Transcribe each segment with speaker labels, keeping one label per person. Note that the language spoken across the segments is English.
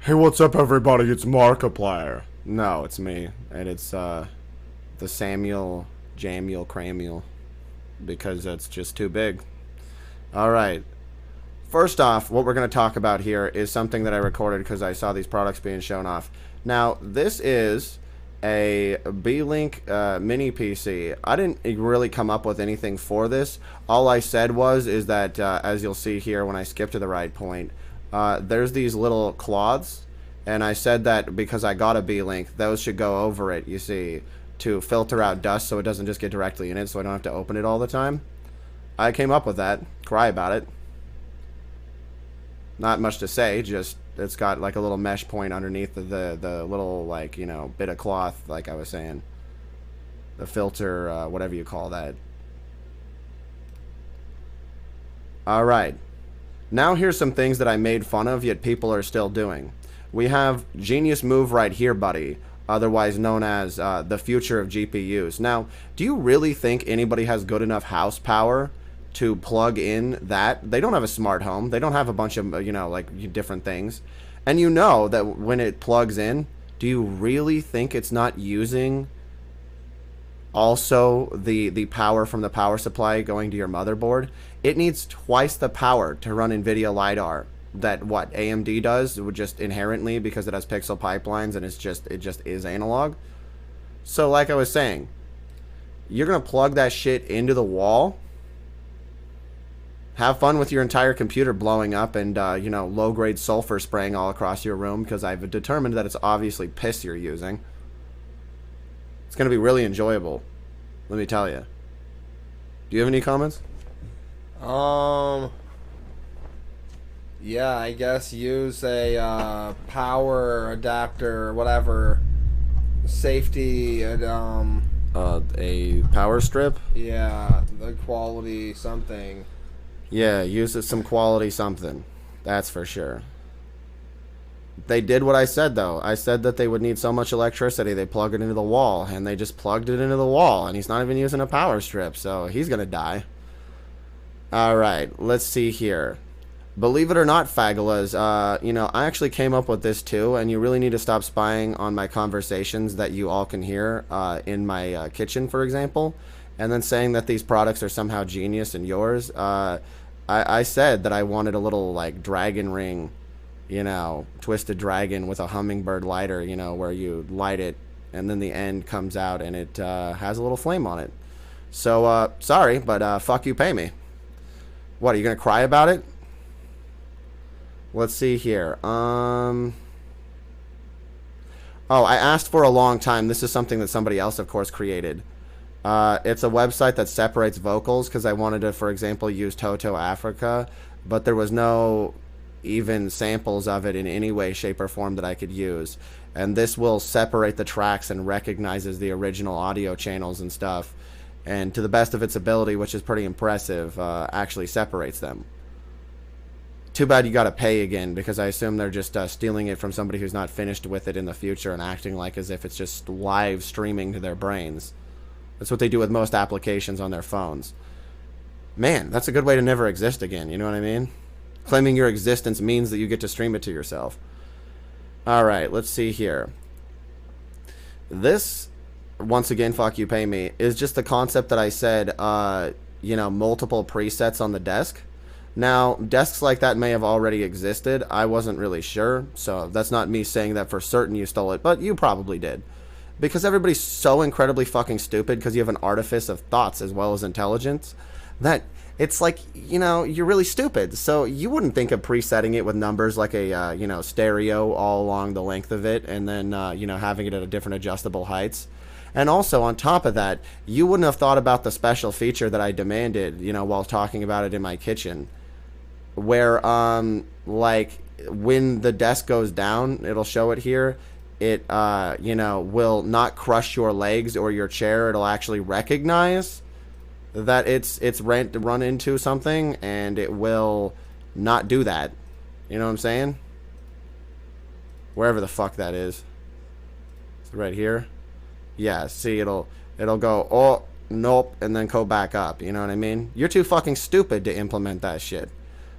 Speaker 1: Hey, what's up, everybody? It's Markiplier. No, it's me, and it's the Samuel Jamuel Cramuel because that's just too big. All right. First off, what we're going to talk about here is something that I recorded because I saw these products being shown off. Now, this is a B-Link mini PC. I didn't really come up with anything for this. All I said is that, as you'll see here when I skip to the right point, there's these little cloths, and I said that because I got a B-Link, those should go over it, you see, to filter out dust so it doesn't just get directly in it, so I don't have to open it all the time. I came up with that. Cry about it. Not much to say, just it's got like a little mesh point underneath the little, like, you know, bit of cloth, like I was saying. The filter, whatever you call that. Alright. Now here's some things that I made fun of, yet people are still doing. We have Genius Move right here, buddy, otherwise known as the future of GPUs. Now, do you really think anybody has good enough house power to plug in that? They don't have a smart home. They don't have a bunch of, you know, like, different things. And you know that when it plugs in, do you really think it's not using also the power from the power supply going to your motherboard? It needs twice the power to run NVIDIA LiDAR that what AMD does, would just inherently, because it has pixel pipelines and it just is analog. So like I was saying, you're gonna plug that shit into the wall. Have fun with your entire computer blowing up and, you know, low-grade sulfur spraying all across your room, because I've determined that it's obviously piss you're using. It's going to be really enjoyable, let me tell you. Do you have any comments?
Speaker 2: Yeah, I guess use a power adapter or whatever. Safety,
Speaker 1: A power strip?
Speaker 2: yeah, the quality something.
Speaker 1: Yeah, use some quality something. That's for sure. They did what I said, though. I said that they would need so much electricity, they plug it into the wall, and they just plugged it into the wall, and he's not even using a power strip, so he's gonna die. Alright, let's see here. Believe it or not, Fagulas, you know, I actually came up with this too, and you really need to stop spying on my conversations that you all can hear in my kitchen, for example, and then saying that these products are somehow genius and yours. I said that I wanted a little, like, dragon ring, you know, twisted dragon with a hummingbird lighter, you know, where you light it and then the end comes out and it has a little flame on it. So, sorry, but fuck you, pay me. What, are you gonna cry about it? Let's see here. Oh, I asked for a long time. This is something that somebody else, of course, created. It's a website that separates vocals, because I wanted to, for example, use Toto Africa, but there was no even samples of it in any way, shape, or form that I could use. And this will separate the tracks and recognizes the original audio channels and stuff, and to the best of its ability, which is pretty impressive, actually separates them. Too bad you gotta pay again, because I assume they're just stealing it from somebody who's not finished with it in the future and acting like as if it's just live streaming to their brains. That's what they do with most applications on their phones. Man, that's a good way to never exist again, you know what I mean? Claiming your existence means that you get to stream it to yourself. Alright, let's see here. This, once again, fuck you, pay me, is just the concept that I said, you know, multiple presets on the desk. Now, desks like that may have already existed. I wasn't really sure, so that's not me saying that for certain you stole it, but you probably did. Because everybody's so incredibly fucking stupid because you have an artifice of thoughts as well as intelligence that it's like, you know, you're really stupid. So you wouldn't think of presetting it with numbers like a, you know, stereo all along the length of it and then, you know, having it at a different adjustable heights. And also, on top of that, you wouldn't have thought about the special feature that I demanded, you know, while talking about it in my kitchen. Where, like, when the desk goes down, it'll show it here. It, you know, will not crush your legs or your chair. It'll actually recognize that it's run into something, and it will not do that. You know what I'm saying? Wherever the fuck that is. It's right here. Yeah, see, it'll go, oh, nope, and then go back up. You know what I mean? You're too fucking stupid to implement that shit.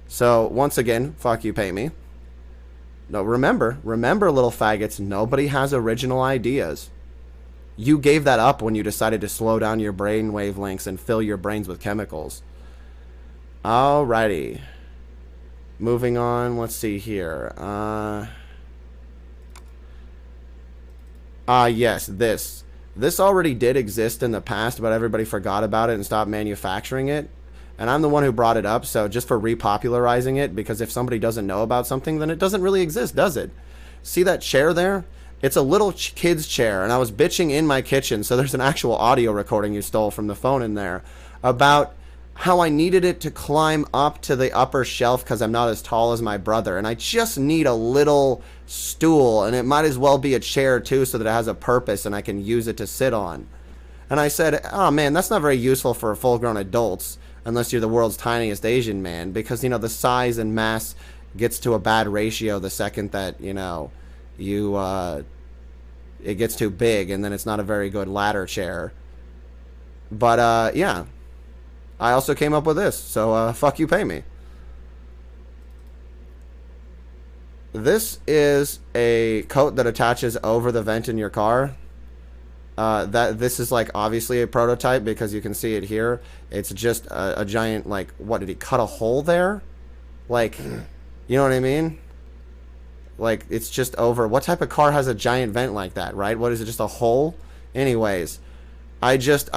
Speaker 1: So, once again, fuck you, pay me. No, remember, little faggots, nobody has original ideas. You gave that up when you decided to slow down your brain wavelengths and fill your brains with chemicals. Alrighty. Moving on, let's see here. Yes, this. This already did exist in the past, but everybody forgot about it and stopped manufacturing it. And I'm the one who brought it up, so just for repopularizing it, because if somebody doesn't know about something, then it doesn't really exist, does it? See that chair there? It's a little kid's chair, and I was bitching in my kitchen, so there's an actual audio recording you stole from the phone in there, about how I needed it to climb up to the upper shelf because I'm not as tall as my brother, and I just need a little stool, and it might as well be a chair too, so that it has a purpose and I can use it to sit on. And I said, oh man, that's not very useful for full-grown adults, unless you're the world's tiniest Asian man, because, you know, the size and mass gets to a bad ratio the second that, you know, it gets too big, and then it's not a very good ladder chair. But, yeah. I also came up with this, so, fuck you, pay me. This is a coat that attaches over the vent in your car. This is like obviously a prototype because you can see it here. It's just a giant, like, what, did he cut a hole there? Like, you know what I mean? Like, it's just over. What type of car has a giant vent like that, right? What is it, just a hole? Anyways, I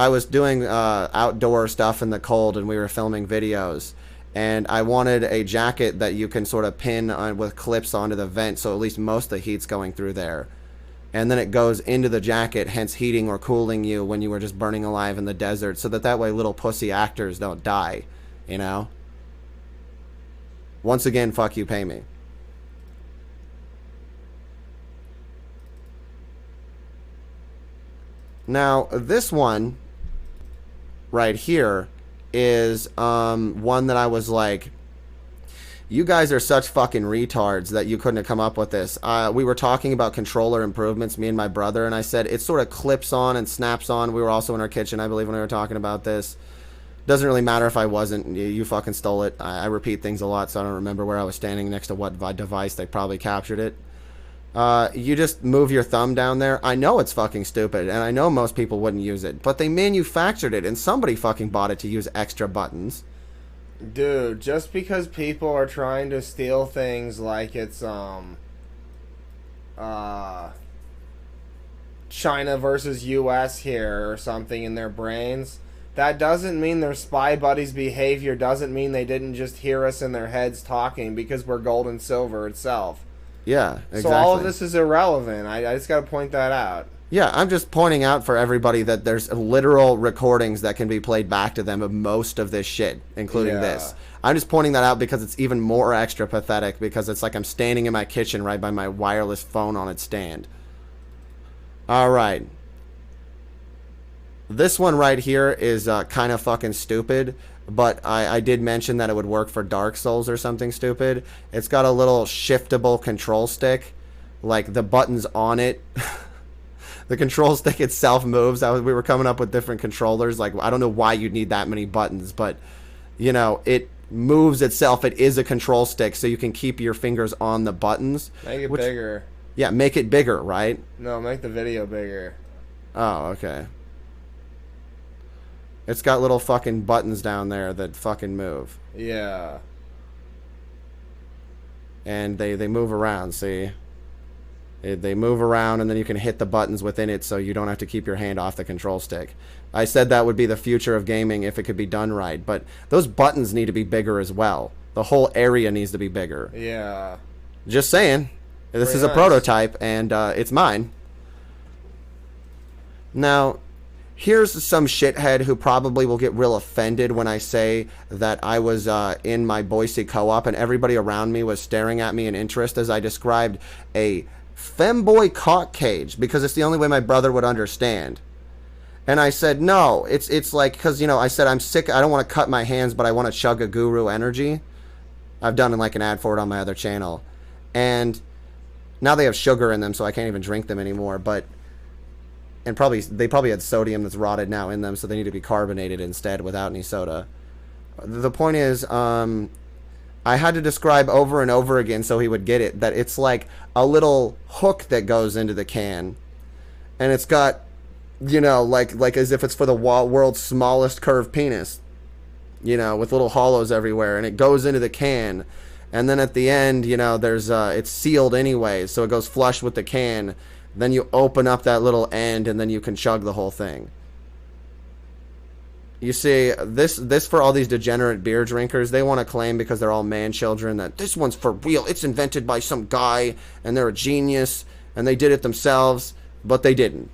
Speaker 1: was doing outdoor stuff in the cold, and we were filming videos, and I wanted a jacket that you can sort of pin on with clips onto the vent, so at least most of the heat's going through there. And then it goes into the jacket, hence heating or cooling you when you were just burning alive in the desert, so that way little pussy actors don't die, you know? Once again, fuck you, pay me. Now, this one right here is one that I was like, you guys are such fucking retards that you couldn't have come up with this. We were talking about controller improvements, me and my brother, and I said it sort of clips on and snaps on. We were also in our kitchen, I believe, when we were talking about this. Doesn't really matter if I wasn't. You fucking stole it. I repeat things a lot, so I don't remember where I was standing next to what device. They probably captured it. You just move your thumb down there. I know it's fucking stupid, and I know most people wouldn't use it, but they manufactured it, and somebody fucking bought it to use extra buttons.
Speaker 2: Dude, just because people are trying to steal things like it's China versus US here or something in their brains, that doesn't mean their spy buddies' behavior doesn't mean they didn't just hear us in their heads talking, because we're gold and silver itself.
Speaker 1: Yeah, exactly.
Speaker 2: So all of this is irrelevant. I just got to point that out.
Speaker 1: Yeah, I'm just pointing out for everybody that there's literal recordings that can be played back to them of most of this shit, including this. I'm just pointing that out because it's even more extra pathetic, because it's like I'm standing in my kitchen right by my wireless phone on its stand. Alright. This one right here is kind of fucking stupid, but I did mention that it would work for Dark Souls or something stupid. It's got a little shiftable control stick, like the buttons on it. The control stick itself moves. We were coming up with different controllers. Like, I don't know why you'd need that many buttons, but, you know, it moves itself. It is a control stick, so you can keep your fingers on the buttons.
Speaker 2: Make it bigger.
Speaker 1: Yeah, make it bigger, right?
Speaker 2: No, make the video bigger.
Speaker 1: Oh, okay. It's got little fucking buttons down there that fucking move.
Speaker 2: Yeah.
Speaker 1: And they move around, see? They move around, and then you can hit the buttons within it, so you don't have to keep your hand off the control stick. I said that would be the future of gaming if it could be done right, but those buttons need to be bigger as well. The whole area needs to be bigger.
Speaker 2: Yeah.
Speaker 1: Just saying. This is a prototype, and it's mine. Now, here's some shithead who probably will get real offended when I say that I was in my Boise co-op, and everybody around me was staring at me in interest as I described a femboy cock cage, because it's the only way my brother would understand. And I said, no, it's like, because, you know, I said I'm sick, I don't want to cut my hands, but I want to chug a Guru Energy. I've done like an ad for it on my other channel. And now they have sugar in them, so I can't even drink them anymore, but... And they probably had sodium that's rotted now in them, so they need to be carbonated instead without any soda. The point is, I had to describe over and over again so he would get it, that it's like a little hook that goes into the can. And it's got, you know, like as if it's for the world's smallest curved penis. You know, with little hollows everywhere. And it goes into the can. And then at the end, you know, there's it's sealed anyway, so it goes flush with the can. Then you open up that little end, and then you can chug the whole thing. You see, this for all these degenerate beer drinkers, they want to claim because they're all man children that this one's for real. It's invented by some guy, and they're a genius, and they did it themselves, but they didn't.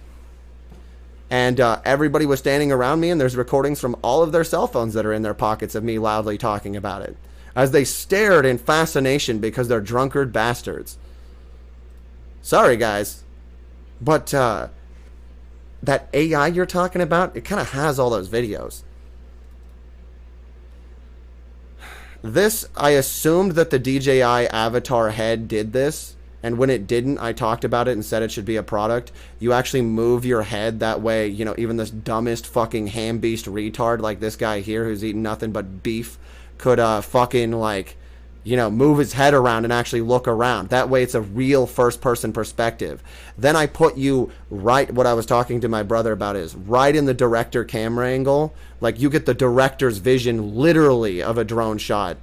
Speaker 1: And everybody was standing around me, and there's recordings from all of their cell phones that are in their pockets of me loudly talking about it, as they stared in fascination because they're drunkard bastards. Sorry, guys. But that AI you're talking about, it kind of has all those videos. This, I assumed that the DJI Avatar head did this, and when it didn't, I talked about it and said it should be a product. You actually move your head that way, you know, even this dumbest fucking ham beast retard like this guy here who's eating nothing but beef could fucking, like, you know, move his head around and actually look around. That way it's a real first-person perspective. Then I put you right, what I was talking to my brother about is, right in the director camera angle. Like, you get the director's vision, literally, of a drone shot.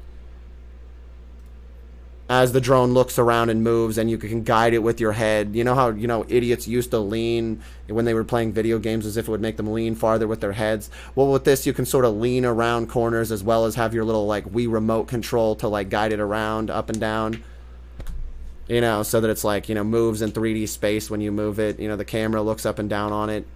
Speaker 1: As the drone looks around and moves, and you can guide it with your head. You know how, you know, idiots used to lean when they were playing video games as if it would make them lean farther with their heads? Well, with this, you can sort of lean around corners as well as have your little, like, Wii remote control to, like, guide it around, up and down. You know, so that it's, like, you know, moves in 3D space when you move it. You know, the camera looks up and down on it.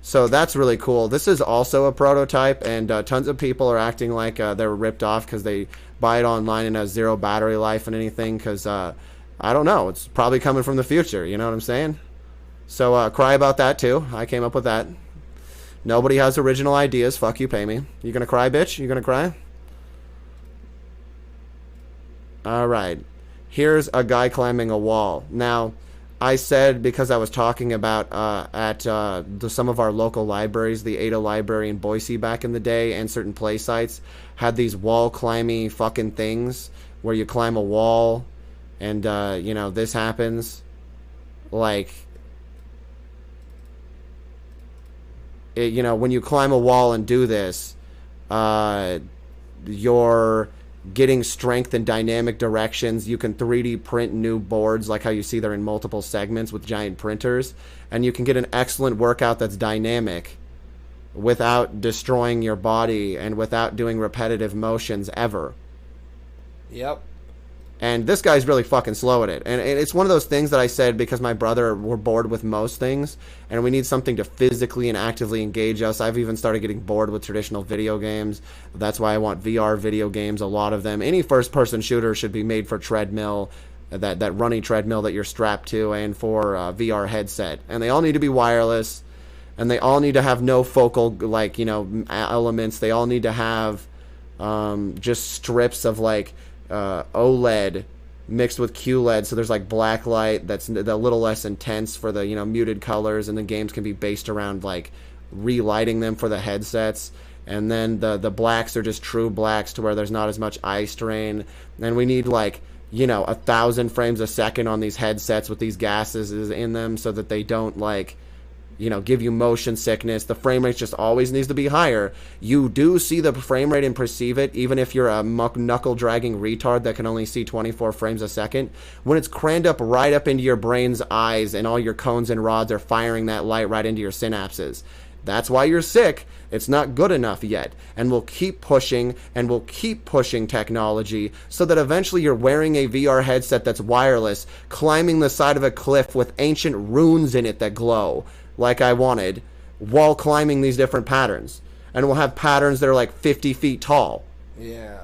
Speaker 1: So that's really cool. This is also a prototype, and tons of people are acting like they were ripped off because they buy it online and has zero battery life and anything, because I don't know, it's probably coming from the future, you know what I'm saying? So cry about that too. I came up with that. Nobody has original ideas. Fuck you, pay me. You gonna cry, bitch? You gonna cry? Alright, here's a guy climbing a wall. Now, I said, because I was talking about at some of our local libraries, the Ada Library in Boise back in the day, and certain play sites had these wall climbing fucking things where you climb a wall and, you know, this happens. Like, you know, when you climb a wall and do this, you're getting strength in dynamic directions. You can 3D print new boards, like how you see they're in multiple segments with giant printers, and you can get an excellent workout that's dynamic without destroying your body and without doing repetitive motions ever.
Speaker 2: Yep.
Speaker 1: And this guy's really fucking slow at it. And it's one of those things that I said because my brother were bored with most things, and we need something to physically and actively engage us. I've even started getting bored with traditional video games. That's why I want VR video games, a lot of them. Any first-person shooter should be made for treadmill, that running treadmill that you're strapped to, and for VR headset. And they all need to be wireless, and they all need to have no focal, like, you know, elements. They all need to have just strips of, like, OLED mixed with QLED, so there's like black light that's a little less intense for the, you know, muted colors, and the games can be based around like relighting them for the headsets. And then the blacks are just true blacks to where there's not as much eye strain. And we need, like, you know, 1,000 frames a second on these headsets with these gases in them so that they don't, like, you know, give you motion sickness. The frame rate just always needs to be higher. You do see the frame rate and perceive it, even if you're a knuckle-dragging retard that can only see 24 frames a second. When it's crammed up right up into your brain's eyes and all your cones and rods are firing that light right into your synapses. That's why you're sick. It's not good enough yet. And we'll keep pushing, and we'll keep pushing technology so that eventually you're wearing a VR headset that's wireless, climbing the side of a cliff with ancient runes in it that glow, like I wanted, while climbing these different patterns. And we'll have patterns that are like 50 feet tall.
Speaker 2: Yeah.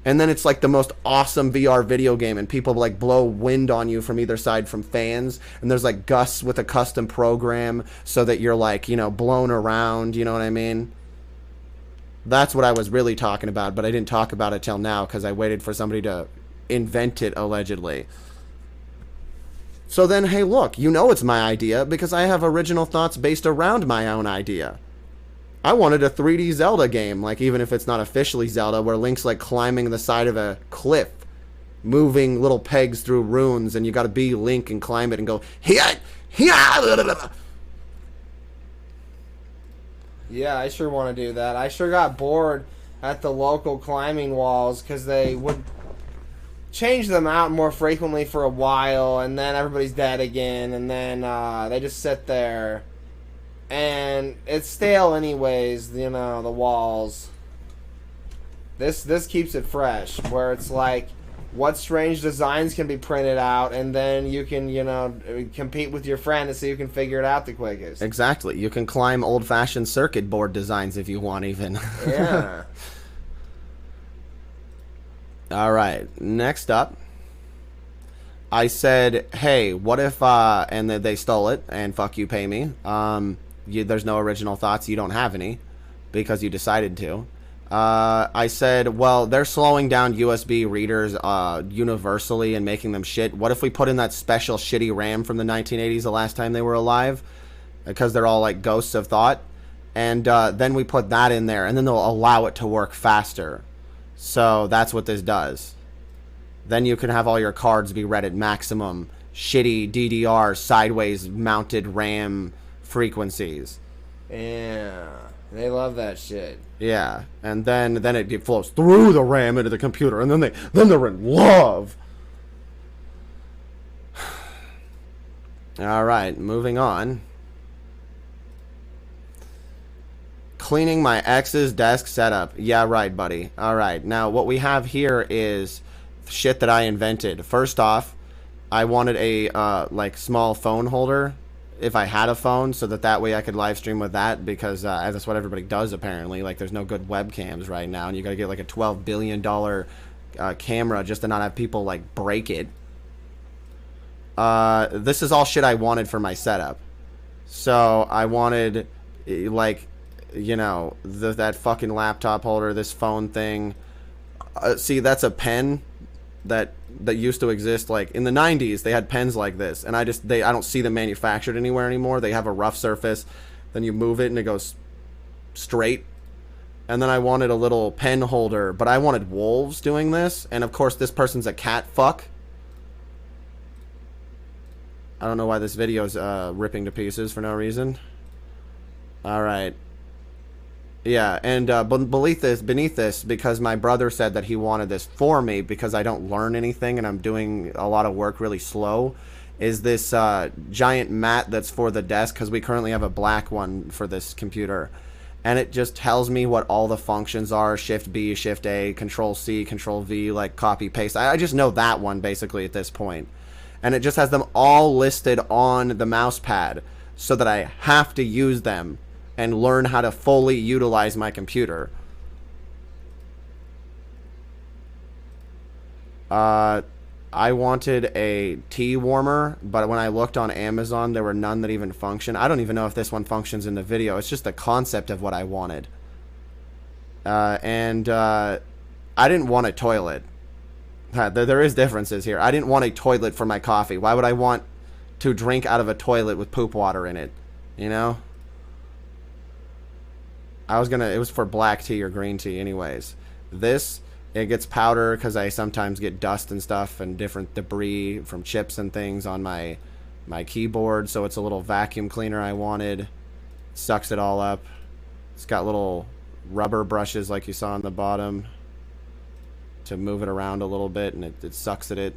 Speaker 1: And then it's like the most awesome VR video game, and people like blow wind on you from either side from fans, and there's like gusts with a custom program so that you're, like, you know, blown around, you know what I mean? That's what I was really talking about, but I didn't talk about it till now because I waited for somebody to invent it, allegedly. So then, hey, look, you know it's my idea because I have original thoughts based around my own idea. I wanted a 3D Zelda game, like even if it's not officially Zelda, where Link's like climbing the side of a cliff, moving little pegs through runes, and you gotta be Link and climb it and go, yeah.
Speaker 2: Yeah, I sure want to do that. I sure got bored at the local climbing walls because they would change them out more frequently for a while, and then everybody's dead again, and then they just sit there. And it's stale anyways, you know, the walls. This keeps it fresh, where it's like, what strange designs can be printed out, and then you can, you know, compete with your friend to see who can figure it out the quickest.
Speaker 1: Exactly. You can climb old-fashioned circuit board designs if you want, even.
Speaker 2: Yeah.
Speaker 1: All right. Next up, I said, hey, what if, and they stole it, and fuck you, pay me. There's no original thoughts. You don't have any, because you decided to. I said, well, they're slowing down USB readers universally and making them shit. What if we put in that special shitty RAM from the 1980s the last time they were alive? Because they're all like ghosts of thought. And then we put that in there, and then they'll allow it to work faster. So that's what this does. Then you can have all your cards be read at maximum shitty DDR sideways mounted RAM frequencies.
Speaker 2: Yeah. They love that shit.
Speaker 1: Yeah, and then it flows through the RAM into the computer, and then they're in love. All right, moving on. Cleaning my ex's desk setup. Yeah, right, buddy. All right, now what we have here is shit that I invented. First off, I wanted a like small phone holder. If I had a phone, so that way I could live stream with that, because that's what everybody does apparently. Like, there's no good webcams right now, and you gotta get like a $12 billion camera just to not have people like break it. This is all shit I wanted for my setup. So I wanted, like, you know, that fucking laptop holder, this phone thing. See, that's a pen that used to exist. Like in the 90s they had pens like this, and I don't see them manufactured anywhere anymore. They have a rough surface, then you move it and it goes straight. And then I wanted a little pen holder, but I wanted wolves doing this, and of course this person's a cat fuck. I don't know why this video's ripping to pieces for no reason. All right. Yeah, and beneath this, because my brother said that he wanted this for me because I don't learn anything and I'm doing a lot of work really slow, is this giant mat that's for the desk, because we currently have a black one for this computer. And it just tells me what all the functions are: Shift B, Shift A, Control C, Control V, like copy paste. I just know that one basically at this point. And it just has them all listed on the mouse pad so that I have to use them and learn how to fully utilize my computer. I wanted a tea warmer, but when I looked on Amazon, there were none that even function. I don't even know if this one functions in the video. It's just the concept of what I wanted. I didn't want a toilet. There is differences here. I didn't want a toilet for my coffee. Why would I want to drink out of a toilet with poop water in it? You know? It was for black tea or green tea anyways. This, it gets powder because I sometimes get dust and stuff and different debris from chips and things on my keyboard, so it's a little vacuum cleaner I wanted. Sucks it all up. It's got little rubber brushes like you saw on the bottom to move it around a little bit, and it sucks at it.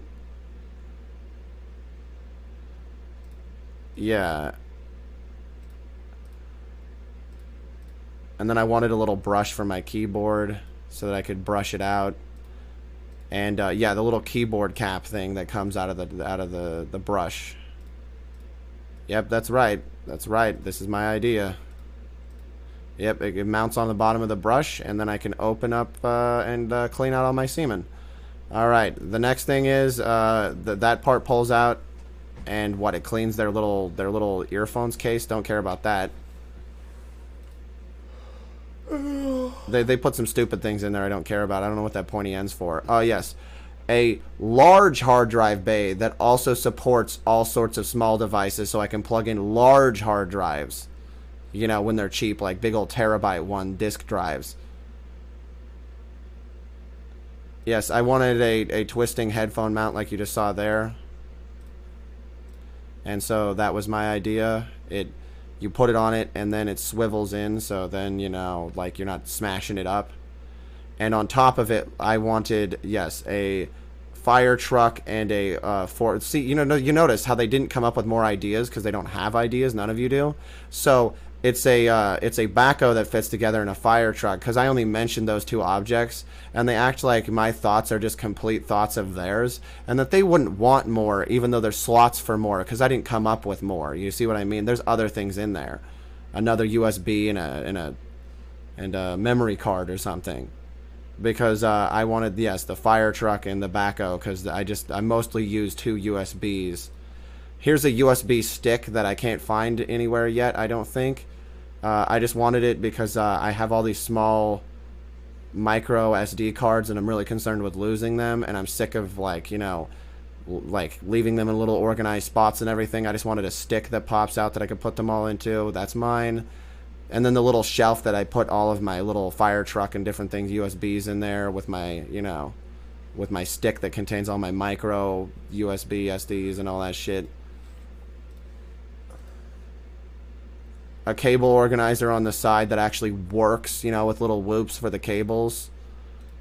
Speaker 1: Yeah. And then I wanted a little brush for my keyboard so that I could brush it out. And yeah, the little keyboard cap thing that comes out of the brush. Yep, that's right. That's right. This is my idea. Yep, it mounts on the bottom of the brush, and then I can open up and clean out all my semen. All right. The next thing is that part pulls out, and what, it cleans their little earphones case. Don't care about that. They put some stupid things in there I don't care about. I don't know what that pointy end's for. Oh, yes. A large hard drive bay that also supports all sorts of small devices, so I can plug in large hard drives. you know, when they're cheap, like big old terabyte one disk drives. Yes, I wanted a twisting headphone mount like you just saw there. And so that was my idea. You put it on it and then it swivels in, so then, you know, like you're not smashing it up. And on top of it, I wanted, yes, a fire truck and a Ford. See, you know, you notice how they didn't come up with more ideas because they don't have ideas. None of you do. So it's a backhoe that fits together in a fire truck because I only mentioned those two objects, and they act like my thoughts are just complete thoughts of theirs, and that they wouldn't want more, even though there's slots for more, because I didn't come up with more. You see what I mean? There's other things in there, another USB and a memory card or something. Because I wanted, yes, the fire truck and the backhoe, because I mostly use two USBs. Here's a USB stick that I can't find anywhere yet, I don't think. I just wanted it because I have all these small micro SD cards and I'm really concerned with losing them, and I'm sick of, like, you know, like leaving them in little organized spots and everything. I just wanted a stick that pops out that I could put them all into. That's mine. And then the little shelf that I put all of my little fire truck and different things, USBs in there with my, you know, with my stick that contains all my micro USB SDs and all that shit. A cable organizer on the side that actually works, you know, with little whoops for the cables.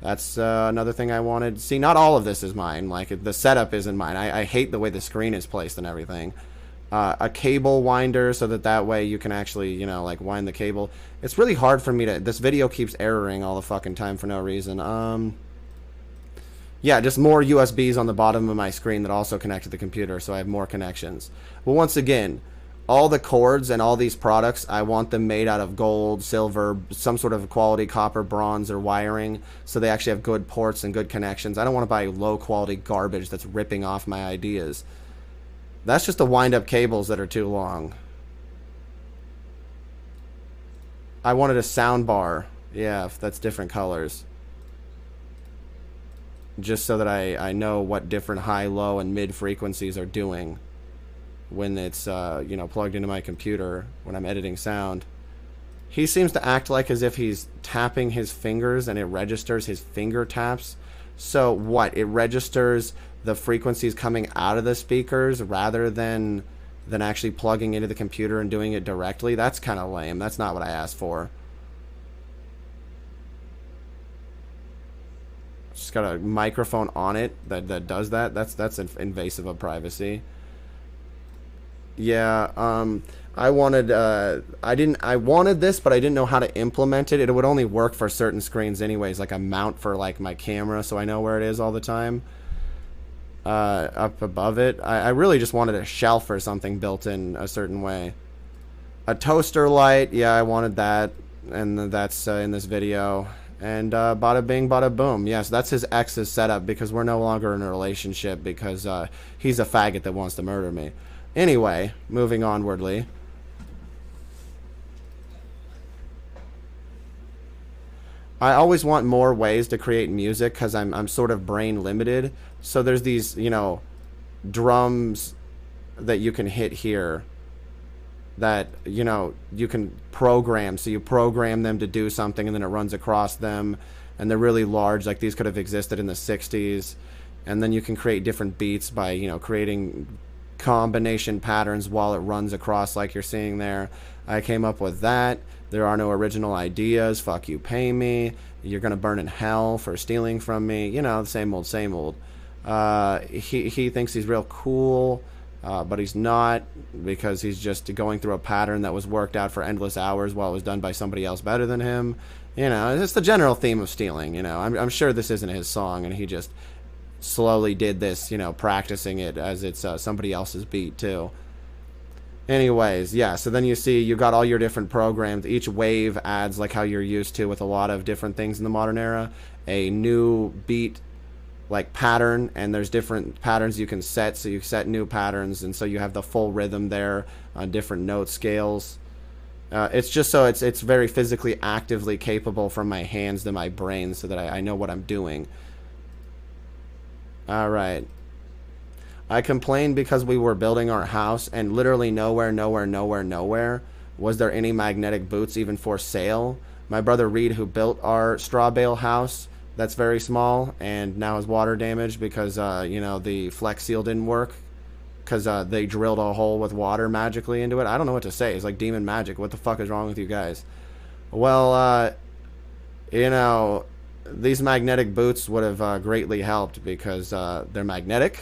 Speaker 1: That's another thing I wanted. See, not all of this is mine. Like, the setup isn't mine. I hate the way the screen is placed and everything. A cable winder so that way you can actually, you know, like wind the cable. It's really hard for me to, this video keeps erroring all the fucking time for no reason. Yeah, just more USBs on the bottom of my screen that also connect to the computer, so I have more connections. Well, once again, all the cords and all these products, I want them made out of gold, silver, some sort of quality copper, bronze, or wiring, so they actually have good ports and good connections. I don't want to buy low quality garbage that's ripping off my ideas. That's just the wind-up cables that are too long. I wanted a sound bar. Yeah, that's different colors. Just so that I know what different high, low, and mid frequencies are doing when it's, you know, plugged into my computer when I'm editing sound. He seems to act like as if he's tapping his fingers and it registers his finger taps. So what? It registers the frequencies coming out of the speakers rather than actually plugging into the computer and doing it directly. That's kind of lame. That's not what I asked for. Just got a microphone on it that does that. That's invasive of privacy. Yeah, I wanted I wanted this, but I didn't know how to implement it. It would only work for certain screens anyways, like a mount for like my camera so I know where it is all the time. Up above it. I really just wanted a shelf or something built in a certain way. A toaster light, yeah, I wanted that, and that's in this video. And bada bing, bada boom. Yes, that's his ex's setup because we're no longer in a relationship because he's a faggot that wants to murder me. Anyway, moving onwardly. I always want more ways to create music because I'm sort of brain limited. So there's these, you know, drums that you can hit here that, you know, you can program. So you program them to do something and then it runs across them. And they're really large, like these could have existed in the 60s. And then you can create different beats by, you know, creating combination patterns while it runs across like you're seeing there. I came up with that. There are no original ideas. Fuck you, pay me. You're gonna burn in hell for stealing from me. You know, the same old, same old. He thinks he's real cool, but he's not, because he's just going through a pattern that was worked out for endless hours while it was done by somebody else better than him. You know, it's the general theme of stealing. You know, I'm sure this isn't his song, and he just slowly did this, you know, practicing it as it's somebody else's beat too. Anyways, yeah, so then you see you got all your different programs. Each wave adds, like how you're used to with a lot of different things in the modern era, a new beat like pattern, and there's different patterns you can set, so you set new patterns, and so you have the full rhythm there on different note scales. It's just so it's very physically actively capable from my hands to my brain, so that I know what I'm doing. Alright. I complained because we were building our house and literally nowhere Was there any magnetic boots even for sale? My brother Reed, who built our straw bale house, that's very small and now is water damaged because you know, the Flex Seal didn't work because they drilled a hole with water magically into it. I don't know what to say. It's like demon magic. What the fuck is wrong with you guys? Well, you know, these magnetic boots would have greatly helped because they're magnetic.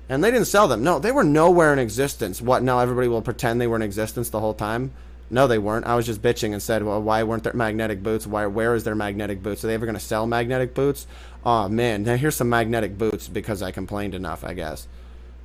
Speaker 1: And they didn't sell them. No, they were nowhere in existence. What, now everybody will pretend they were in existence the whole time? No, they weren't. I was just bitching and said, well, why weren't there magnetic boots? Where is there magnetic boots? Are they ever going to sell magnetic boots? Oh, man, now here's some magnetic boots because I complained enough, I guess.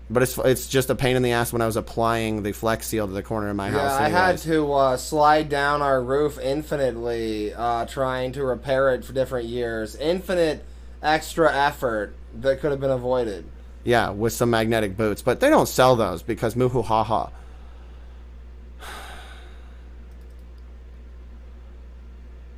Speaker 1: But it's just a pain in the ass when I was applying the Flex Seal to the corner of my house.
Speaker 2: Yeah, I had to slide down our roof infinitely, trying to repair it for different years. Infinite extra effort that could have been avoided.
Speaker 1: Yeah, with some magnetic boots. But they don't sell those because moo hoo ha ha.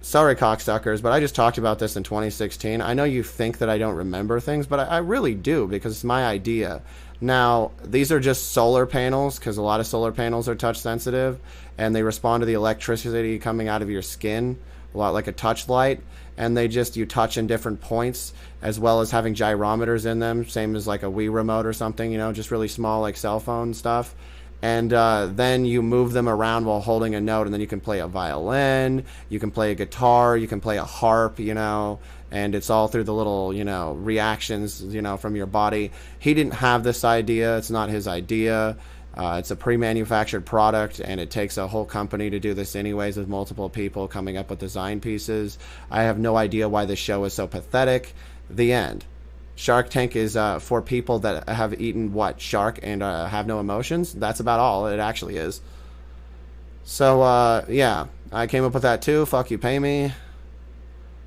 Speaker 1: Sorry, cocksuckers, but I just talked about this in 2016. I know you think that I don't remember things, but I really do because it's my idea. Now, these are just solar panels because a lot of solar panels are touch sensitive and they respond to the electricity coming out of your skin, a lot like a touch light, and you touch in different points as well as having gyrometers in them, same as like a Wii remote or something, you know, just really small like cell phone stuff. And then you move them around while holding a note, and then you can play a violin, you can play a guitar, you can play a harp, you know, and it's all through the little, you know, reactions, you know, from your body. He didn't have this idea. It's not his idea. It's a pre-manufactured product, and it takes a whole company to do this anyways with multiple people coming up with design pieces. I have no idea why this show is so pathetic. The end. Shark Tank is for people that have eaten, what, shark and have no emotions? That's about all it actually is. So, yeah, I came up with that too. Fuck you, pay me.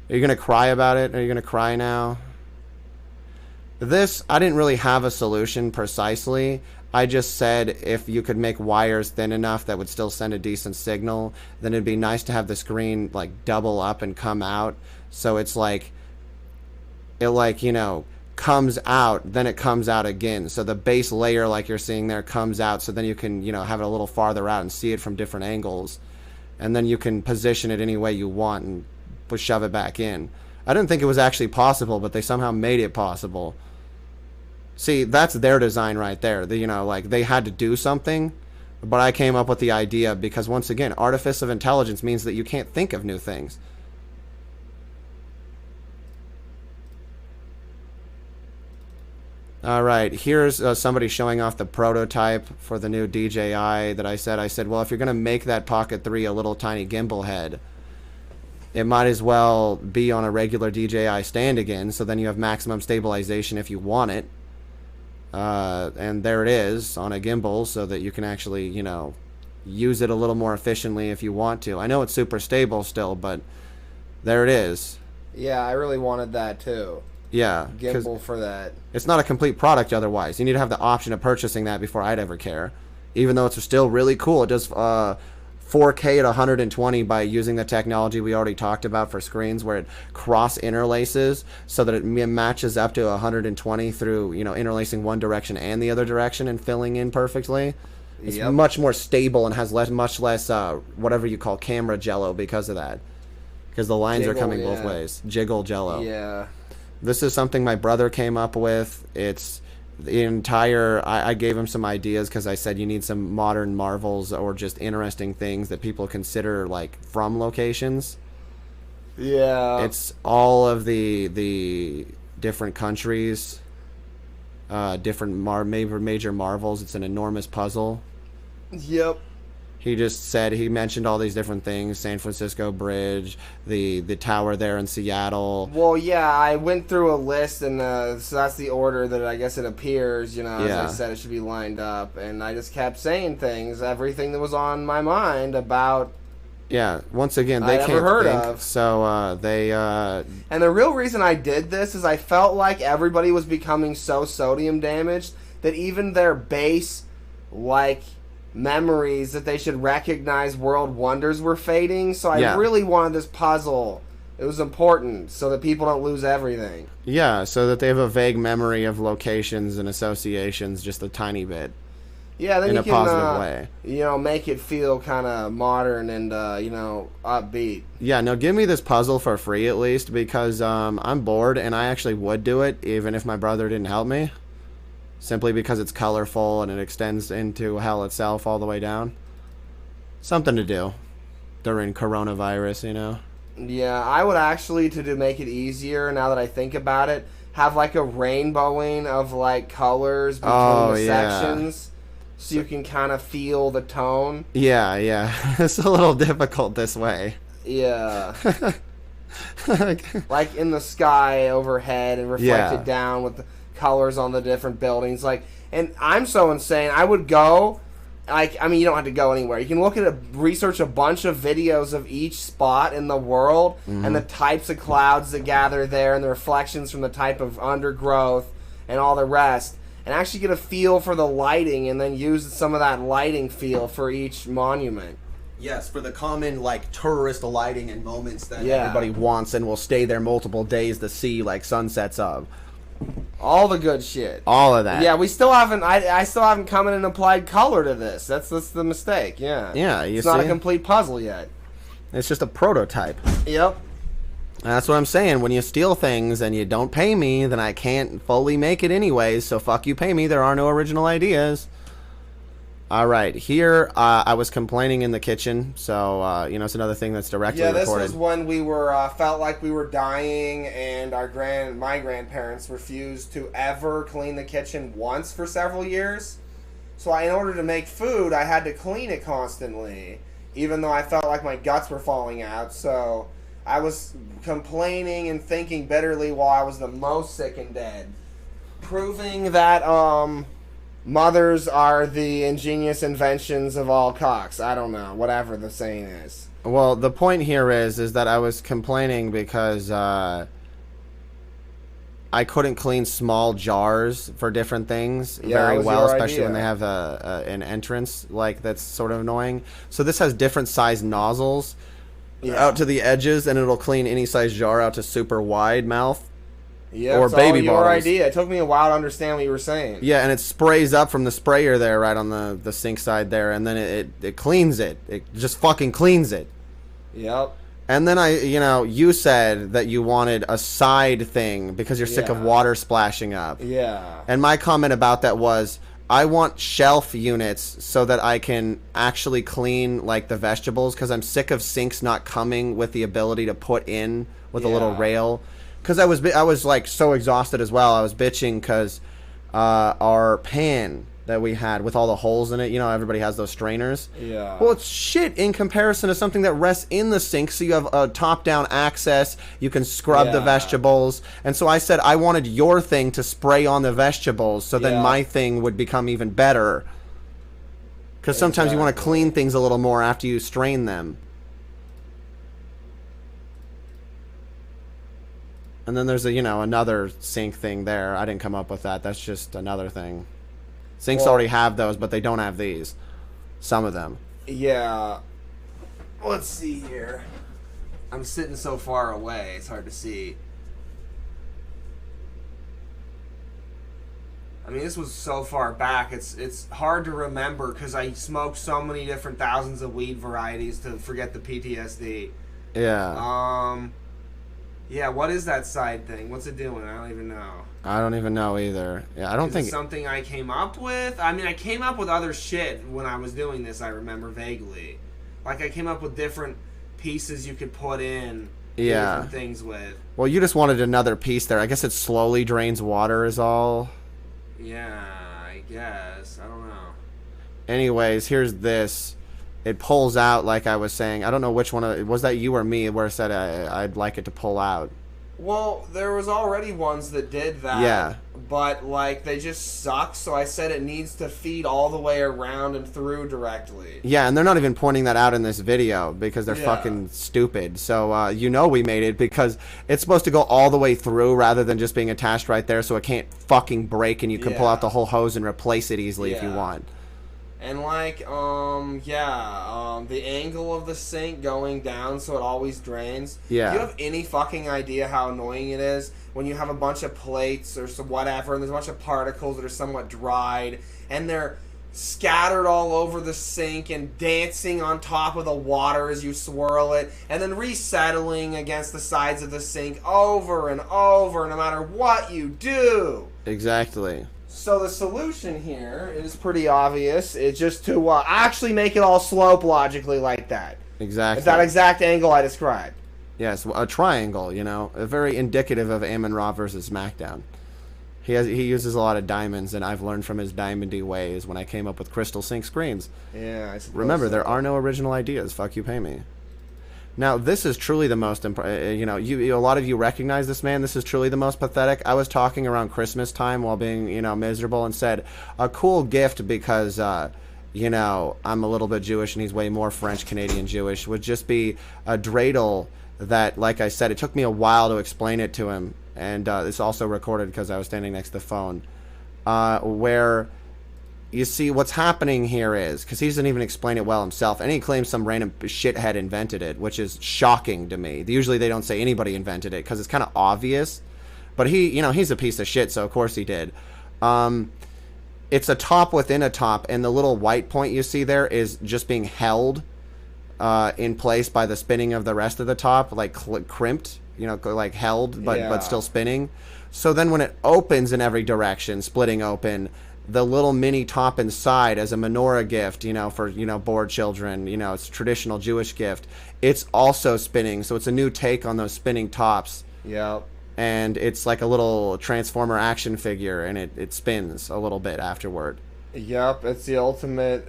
Speaker 1: Are you going to cry about it? Are you going to cry now? This, I didn't really have a solution precisely. I just said if you could make wires thin enough that would still send a decent signal, then it'd be nice to have the screen, like, double up and come out. So it's like, you know, comes out, then it comes out again. So the base layer, like you're seeing there, comes out, so then you can, you know, have it a little farther out and see it from different angles. And then you can position it any way you want and shove it back in. I didn't think it was actually possible, but they somehow made it possible. See, that's their design right there. You know, like, they had to do something, but I came up with the idea because, once again, artificial intelligence means that you can't think of new things. Alright, here's somebody showing off the prototype for the new DJI that I said, well, if you're going to make that Pocket 3 a little tiny gimbal head, it might as well be on a regular DJI stand again, so then you have maximum stabilization if you want it. And there it is on a gimbal so that you can actually, you know, use it a little more efficiently if you want to. I know it's super stable still, but there it is.
Speaker 2: Yeah, I really wanted that too.
Speaker 1: Yeah.
Speaker 2: Gimbal for that.
Speaker 1: It's not a complete product otherwise. You need to have the option of purchasing that before I'd ever care. Even though it's still really cool. It does 4K at 120 by using the technology we already talked about for screens where it cross interlaces so that it matches up to 120 through, you know, interlacing one direction and the other direction and filling in perfectly. It's much more stable and has much less whatever you call camera jello because of that. Because the lines are coming both ways. Jiggle jello.
Speaker 2: Yeah.
Speaker 1: This is something my brother came up with. It's the entire... I gave him some ideas because I said you need some modern marvels or just interesting things that people consider, like, from locations.
Speaker 2: Yeah.
Speaker 1: It's all of the different countries, different major marvels. It's an enormous puzzle.
Speaker 2: Yep.
Speaker 1: He just said, he mentioned all these different things, San Francisco Bridge, the tower there in Seattle.
Speaker 2: Well, yeah, I went through a list, and so that's the order that I guess it appears, you know, as I said, it should be lined up, and I just kept saying things, everything that was on my mind about...
Speaker 1: Yeah, once again, they can't
Speaker 2: heard
Speaker 1: think,
Speaker 2: of.
Speaker 1: So they...
Speaker 2: And the real reason I did this is I felt like everybody was becoming so sodium damaged that even their base, like... memories that they should recognize world wonders were fading, so I really wanted this puzzle. It was important so that people don't lose everything.
Speaker 1: Yeah, so that they have a vague memory of locations and associations just a tiny bit.
Speaker 2: Yeah, then
Speaker 1: in
Speaker 2: you
Speaker 1: a
Speaker 2: can,
Speaker 1: positive way.
Speaker 2: you know, make it feel kind of modern and, you know, upbeat.
Speaker 1: Yeah, no, give me this puzzle for free at least, because I'm bored, and I actually would do it even if my brother didn't help me. Simply because it's colorful and it extends into hell itself all the way down. Something to do during coronavirus, you know?
Speaker 2: Yeah, I would actually, to make it easier, now that I think about it, have like a rainbowing of like colors between the sections, so you can kind of feel the tone.
Speaker 1: Yeah, yeah. It's a little difficult this way.
Speaker 2: Yeah. Like in the sky overhead and reflected down with the colors on the different buildings. Like, and I'm so insane, I would go, like, I mean, you don't have to go anywhere. You can research a bunch of videos of each spot in the world and the types of clouds that gather there and the reflections from the type of undergrowth and all the rest, and actually get a feel for the lighting and then use some of that lighting feel for each monument.
Speaker 1: Yes, for the common, like, tourist lighting and moments that
Speaker 2: Yeah.
Speaker 1: everybody wants and will stay there multiple days to see, like, sunsets of.
Speaker 2: All the good shit.
Speaker 1: All of that.
Speaker 2: Yeah, we still haven't. I still haven't come in and applied color to this. That's the mistake. Yeah.
Speaker 1: Yeah, you
Speaker 2: It's not a
Speaker 1: see?
Speaker 2: complete puzzle yet.
Speaker 1: It's just a prototype.
Speaker 2: Yep.
Speaker 1: That's what I'm saying. When you steal things and you don't pay me, then I can't fully make it anyways. So fuck you, pay me. There are no original ideas. All right, here I was complaining in the kitchen, so you know, it's another thing that's directly
Speaker 2: Yeah, this
Speaker 1: recorded.
Speaker 2: was when we were felt like we were dying, and my grandparents refused to ever clean the kitchen once for several years. So in order to make food, I had to clean it constantly, even though I felt like my guts were falling out. So I was complaining and thinking bitterly while I was the most sick and dead, proving that mothers are the ingenious inventions of all cocks. I don't know, whatever the saying is.
Speaker 1: Well, the point here is that I was complaining because I couldn't clean small jars for different things
Speaker 2: Yeah, that
Speaker 1: very
Speaker 2: was
Speaker 1: well,
Speaker 2: your
Speaker 1: especially when
Speaker 2: idea.
Speaker 1: they have an entrance like that's sort of annoying. So this has different size nozzles out to the edges, and it'll clean any size jar out to super wide mouth.
Speaker 2: Yeah,
Speaker 1: or
Speaker 2: it's
Speaker 1: baby
Speaker 2: all your
Speaker 1: bottles.
Speaker 2: idea. It took me a while to understand what you were saying.
Speaker 1: Yeah, and it sprays up from the sprayer there right on the sink side there, and then it cleans it. It just fucking cleans it.
Speaker 2: Yep.
Speaker 1: And then you said that you wanted a side thing because you're sick of
Speaker 2: Yeah.
Speaker 1: water splashing up.
Speaker 2: Yeah.
Speaker 1: And my comment about that was, I want shelf units so that I can actually clean, like, the vegetables, because I'm sick of sinks not coming with the ability to put in with a little
Speaker 2: Yeah.
Speaker 1: rail. Because I was like so exhausted as well. I was bitching because our pan that we had with all the holes in it, you know, everybody has those strainers.
Speaker 2: Yeah.
Speaker 1: Well, it's shit in comparison to something that rests in the sink, so you have a top-down access. You can scrub the
Speaker 2: Yeah.
Speaker 1: vegetables, and so I said I wanted your thing to spray on the vegetables, so then
Speaker 2: Yeah.
Speaker 1: my thing would become even better. Because sometimes you want to
Speaker 2: Exactly.
Speaker 1: clean things a little more after you strain them. And then there's another sink thing there. I didn't come up with that. That's just another thing. Sinks
Speaker 2: Well-
Speaker 1: already have those, but they don't have these. Some of them.
Speaker 2: Yeah. Let's see here. I'm sitting so far away, it's hard to see. I mean, this was so far back, it's hard to remember because I smoked so many different thousands of weed varieties to forget the PTSD.
Speaker 1: Yeah.
Speaker 2: Yeah, what is that side thing? What's it doing? I don't even know.
Speaker 1: I don't even know either. Yeah, I don't
Speaker 2: Is
Speaker 1: think.
Speaker 2: it something I came up with? I mean, I came up with other shit when I was doing this, I remember vaguely. Like, I came up with different pieces you could put in
Speaker 1: Yeah.
Speaker 2: different things with.
Speaker 1: Well, you just wanted another piece there. I guess it slowly drains water is all.
Speaker 2: Yeah, I guess. I don't know.
Speaker 1: Anyways, here's this. It pulls out like I was saying. I don't know which one. Was that you or me where it said I'd like it to pull out?
Speaker 2: Well, there was already ones that did that.
Speaker 1: Yeah.
Speaker 2: But, like, they just suck, so I said it needs to feed all the way around and through directly.
Speaker 1: Yeah, and they're not even pointing that out in this video because they're
Speaker 2: Yeah.
Speaker 1: fucking stupid. So, we made it because it's supposed to go all the way through rather than just being attached right there, so it can't fucking break and you can pull
Speaker 2: Yeah.
Speaker 1: out the whole hose and replace it easily if you
Speaker 2: Yeah.
Speaker 1: want.
Speaker 2: And like, the angle of the sink going down so it always drains.
Speaker 1: Yeah.
Speaker 2: Do you have any fucking idea how annoying it is when you have a bunch of plates or some whatever, and there's a bunch of particles that are somewhat dried, and they're scattered all over the sink and dancing on top of the water as you swirl it, and then resettling against the sides of the sink over and over, no matter what you do.
Speaker 1: Exactly.
Speaker 2: So the solution here is pretty obvious. It's just to actually make it all slope logically like that.
Speaker 1: Exactly.
Speaker 2: At that exact angle I described.
Speaker 1: Yes, a triangle, very indicative of Amon-Ra versus SmackDown. He uses a lot of diamonds, and I've learned from his diamondy ways when I came up with crystal sink screens.
Speaker 2: Yeah, I suppose.
Speaker 1: Remember,
Speaker 2: so.
Speaker 1: there are no original ideas. Fuck you, pay me. Now, this is truly the most, a lot of you recognize this man. This is truly the most pathetic. I was talking around Christmas time while being, miserable, and said a cool gift because, I'm a little bit Jewish and he's way more French Canadian Jewish would just be a dreidel that, like I said, it took me a while to explain it to him. And it's also recorded because I was standing next to the phone, where you see what's happening here is, because he doesn't even explain it well himself, and he claims some random shithead invented it, which is shocking to me. Usually they don't say anybody invented it because it's kind of obvious, but he's a piece of shit, so of course he did. It's a top within a top, and the little white point you see there is just being held in place by the spinning of the rest of the top, like crimped, like held, but still spinning. So then when it opens in every direction, splitting open, the little mini top inside as a menorah gift, for, bored children, it's a traditional Jewish gift. It's also spinning, so it's a new take on those spinning tops.
Speaker 2: Yep.
Speaker 1: And it's like a little Transformer action figure, and it spins a little bit afterward.
Speaker 2: Yep, it's the ultimate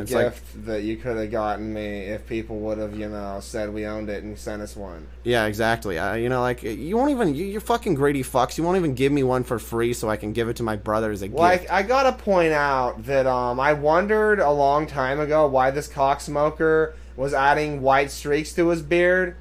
Speaker 2: gift that you could have gotten me if people would have, said we owned it and sent us one.
Speaker 1: Yeah, exactly. You won't even, you're fucking greedy fucks. You won't even give me one for free so I can give it to my brother as a gift.
Speaker 2: I gotta point out that I wondered a long time ago why this cocksmoker was adding white streaks to his beard.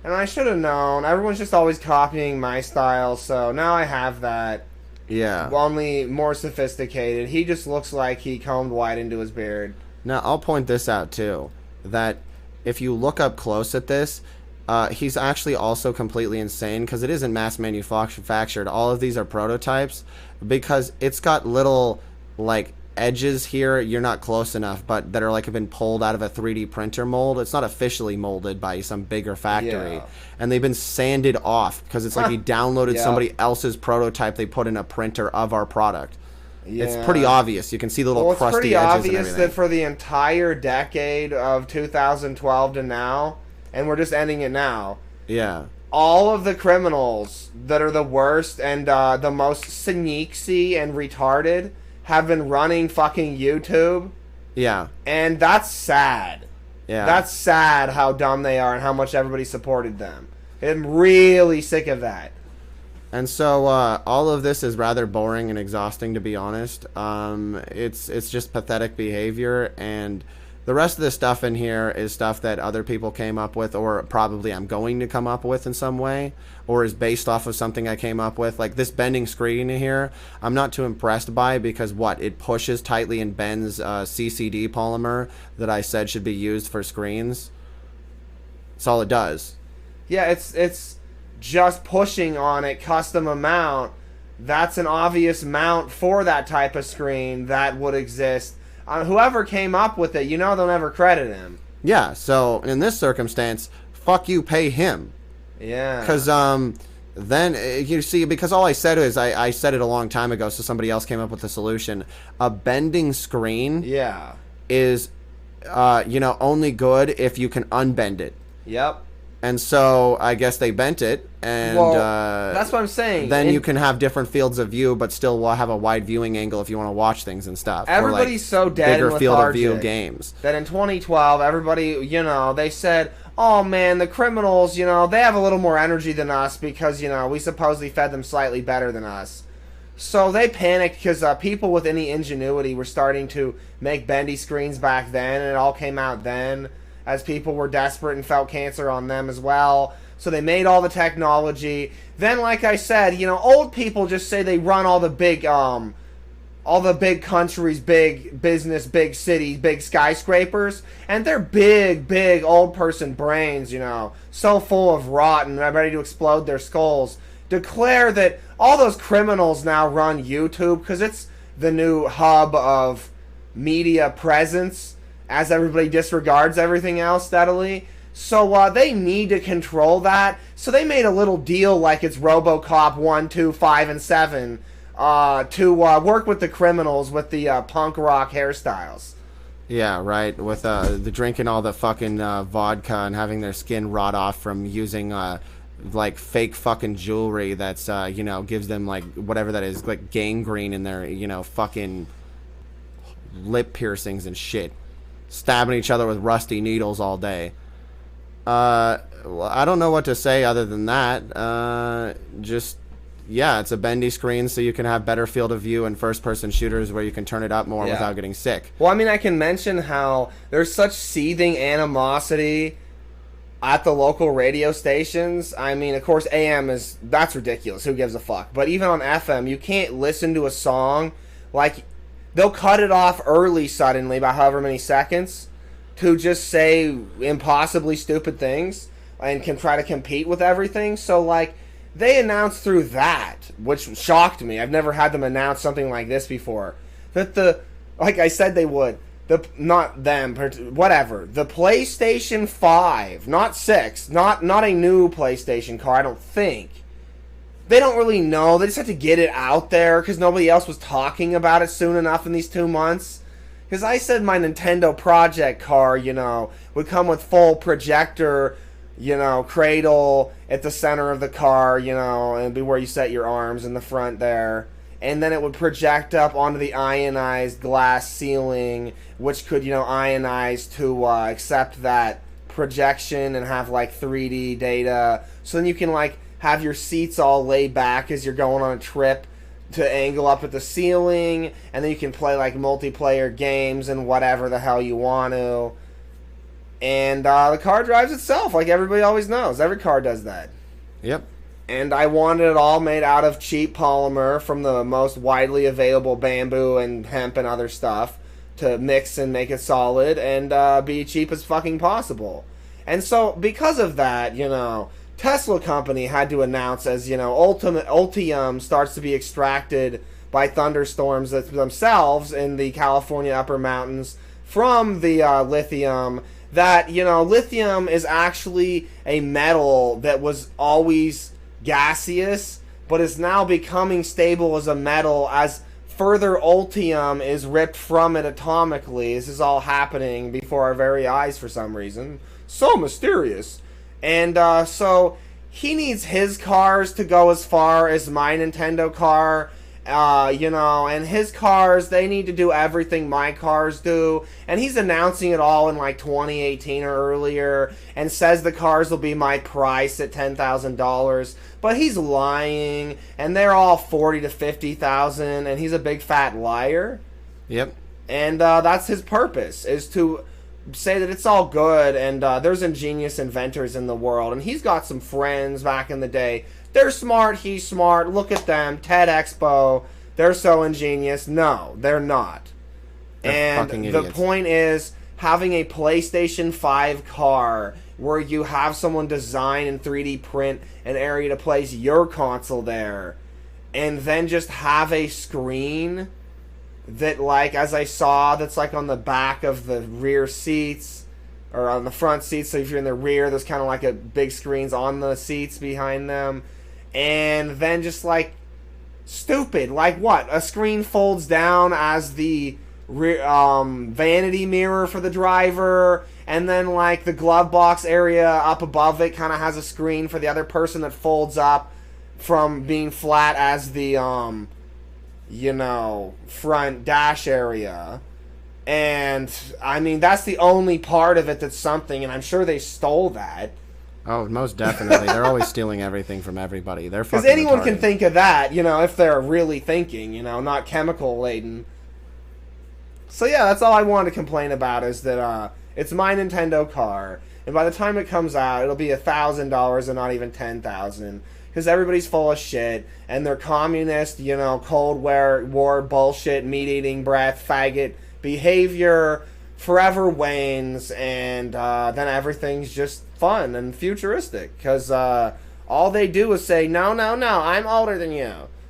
Speaker 2: And I should have known. Everyone's just always copying my style, so now I have that.
Speaker 1: Yeah.
Speaker 2: Only more sophisticated. He just looks like he combed white into his beard.
Speaker 1: Now, I'll point this out, too. That if you look up close at this, he's actually also completely insane because it isn't mass manufactured. All of these are prototypes because it's got little, edges here you're not close enough, but that are have been pulled out of a 3D printer mold. It's not officially molded by some bigger factory, and they've been sanded off because it's like he downloaded somebody else's prototype they put in a printer of our product. It's pretty obvious. You can see the little crusty edges and everything.
Speaker 2: It's pretty obvious that for the entire decade of 2012 to now, and we're just ending it now.
Speaker 1: Yeah.
Speaker 2: All of the criminals that are the worst and the most sneaky and retarded have been running fucking YouTube.
Speaker 1: Yeah.
Speaker 2: And that's sad.
Speaker 1: Yeah.
Speaker 2: That's sad how dumb they are and how much everybody supported them. I'm really sick of that.
Speaker 1: And so all of this is rather boring and exhausting, to be honest. It's just pathetic behavior, and the rest of the stuff in here is stuff that other people came up with, or probably I'm going to come up with in some way, or is based off of something I came up with. Like this bending screen here, I'm not too impressed by because it pushes tightly and bends CCD polymer that I said should be used for screens. That's all it does.
Speaker 2: Yeah, it's just pushing on it, custom amount. That's an obvious mount for that type of screen that would exist. Whoever came up with it, they'll never credit him.
Speaker 1: Yeah, so in this circumstance, fuck you, pay him.
Speaker 2: Yeah.
Speaker 1: Because then, you see, because all I said is, I said it a long time ago, so somebody else came up with the solution. A bending screen is, only good if you can unbend it.
Speaker 2: Yep.
Speaker 1: And so I guess they bent it, and
Speaker 2: that's what I'm saying.
Speaker 1: Then you can have different fields of view, but still have a wide viewing angle if you want to watch things and stuff.
Speaker 2: Everybody's so dead
Speaker 1: bigger
Speaker 2: and
Speaker 1: field of
Speaker 2: lethargic
Speaker 1: view games.
Speaker 2: That in 2012, everybody, they said, "Oh man, the criminals, they have a little more energy than us because we supposedly fed them slightly better than us." So they panicked because people with any ingenuity were starting to make bendy screens back then, and it all came out then, as people were desperate and felt cancer on them as well. So they made all the technology. Then, like I said, old people just say they run all the big countries, big business, big cities, big skyscrapers, and they're big old person brains, so full of rot and ready to explode their skulls. Declare that all those criminals now run YouTube because it's the new hub of media presence as everybody disregards everything else steadily. So they need to control that. So they made a little deal like it's RoboCop 1, 2, 5, and 7 to work with the criminals with the punk rock hairstyles.
Speaker 1: Yeah, right. With the drinking all the fucking vodka and having their skin rot off from using like fake fucking jewelry that's gives them like whatever that is, like gangrene in their fucking lip piercings and shit, stabbing each other with rusty needles all day. Well, I don't know what to say other than that. Yeah, it's a bendy screen, so you can have better field of view and first-person shooters where you can turn it up more without getting sick.
Speaker 2: Well, I mean, I can mention how there's such seething animosity at the local radio stations. I mean, of course, AM that's ridiculous. Who gives a fuck? But even on FM, you can't listen to a song. Like, they'll cut it off early suddenly by however many seconds to just say impossibly stupid things and can try to compete with everything. So, like, they announced through that, which shocked me. I've never had them announce something like this before. That like I said they would, not them, whatever, the PlayStation 5, not 6, not a new PlayStation car, I don't think. They don't really know. They just have to get it out there because nobody else was talking about it soon enough in these 2 months. Because I said my Nintendo Project car, would come with full projector, cradle at the center of the car, and be where you set your arms in the front there. And then it would project up onto the ionized glass ceiling, which could, ionize to accept that projection and have, like, 3D data. So then you can, like, have your seats all laid back as you're going on a trip to angle up at the ceiling. And then you can play, like, multiplayer games and whatever the hell you want to. And the car drives itself, like everybody always knows. Every car does that.
Speaker 1: Yep.
Speaker 2: And I wanted it all made out of cheap polymer from the most widely available bamboo and hemp and other stuff to mix and make it solid and be cheap as fucking possible. And so, because of that, Tesla company had to announce as, Ultium starts to be extracted by thunderstorms themselves in the California upper mountains from the lithium, that, lithium is actually a metal that was always gaseous, but is now becoming stable as a metal as further ultium is ripped from it atomically. This is all happening before our very eyes for some reason. So mysterious. And so he needs his cars to go as far as my Nintendo car. And his cars, they need to do everything my cars do. And he's announcing it all in like 2018 or earlier and says the cars will be my price at $10,000. But he's lying, and they're all $40,000 to $50,000, and he's a big fat liar.
Speaker 1: Yep.
Speaker 2: And that's his purpose, is to say that it's all good, and there's ingenious inventors in the world. And he's got some friends back in the day. They're smart, he's smart, look at them, TED Expo, they're so ingenious. No, they're not.
Speaker 1: They're
Speaker 2: and the point is, having a PlayStation 5 car where you have someone design and 3D print an area to place your console there, and then just have a screen that, like, as I saw, that's like on the back of the rear seats, or on the front seats, so if you're in the rear, there's kind of like a big screens on the seats behind them. And then just, like, stupid. Like, what? A screen folds down as the vanity mirror for the driver, and then, like, the glove box area up above it kind of has a screen for the other person that folds up from being flat as the, front dash area. And, I mean, that's the only part of it that's something, and I'm sure they stole that.
Speaker 1: Oh, most definitely. They're always stealing everything from everybody. They're fucking
Speaker 2: Because anyone
Speaker 1: retarded.
Speaker 2: can think of that, if they're really thinking, not chemical laden. So yeah, that's all I wanted to complain about, is that it's my Nintendo car, and by the time it comes out, it'll be $1,000 and not even $10,000. Because everybody's full of shit, and they're communist, Cold War bullshit, meat-eating breath, faggot behavior forever wanes, and then everything's just fun and futuristic, because all they do is say, no, I'm older than you.